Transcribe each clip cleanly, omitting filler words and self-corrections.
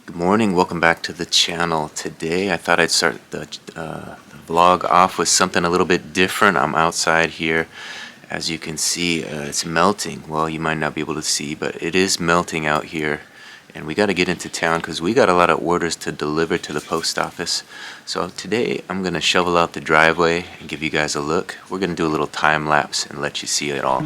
Good morning, welcome back to the channel. Today I thought I'd start the vlog off with something a little bit different. I'm outside here. As you can see, it's melting. Well, you might not be able to see, but it is melting out here. And we got to get into town because we got a lot of orders to deliver to the post office. So today I'm going to shovel out the driveway and give you guys a look. We're going to do a little time lapse and let you see it all.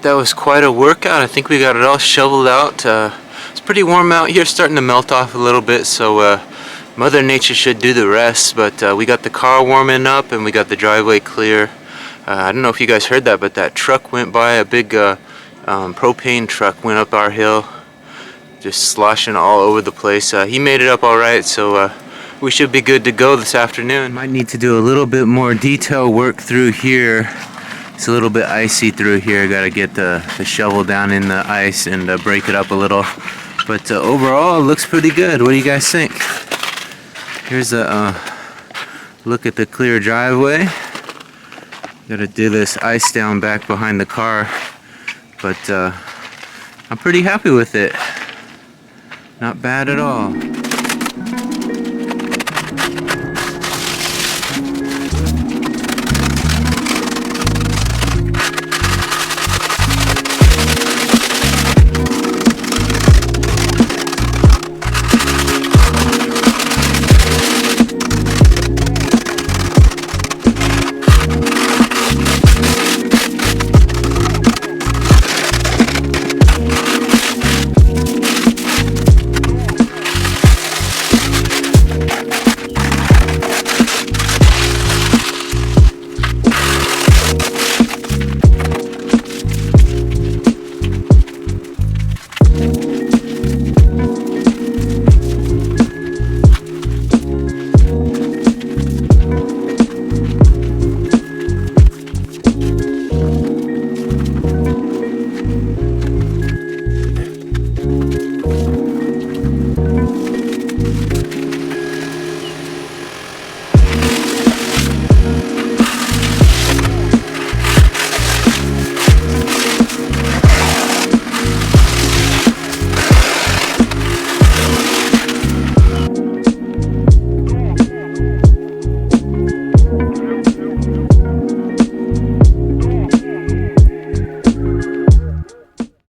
Alright, that was quite a workout. I think we got it all shoveled out. It's pretty warm out here, starting to melt off a little bit, so Mother Nature should do the rest. But we got the car warming up and we got the driveway clear. I don't know if you guys heard that, but that truck went by, a big propane truck went up our hill, just sloshing all over the place. He made it up alright, so we should be good to go this afternoon. Might need to do a little bit more detail work through here. It's a little bit icy through here. Got to get the shovel down in the ice and break it up a little. But overall, it looks pretty good. What do you guys think? Here's a look at the clear driveway. Got to do this ice down back behind the car. But I'm pretty happy with it. Not bad at all.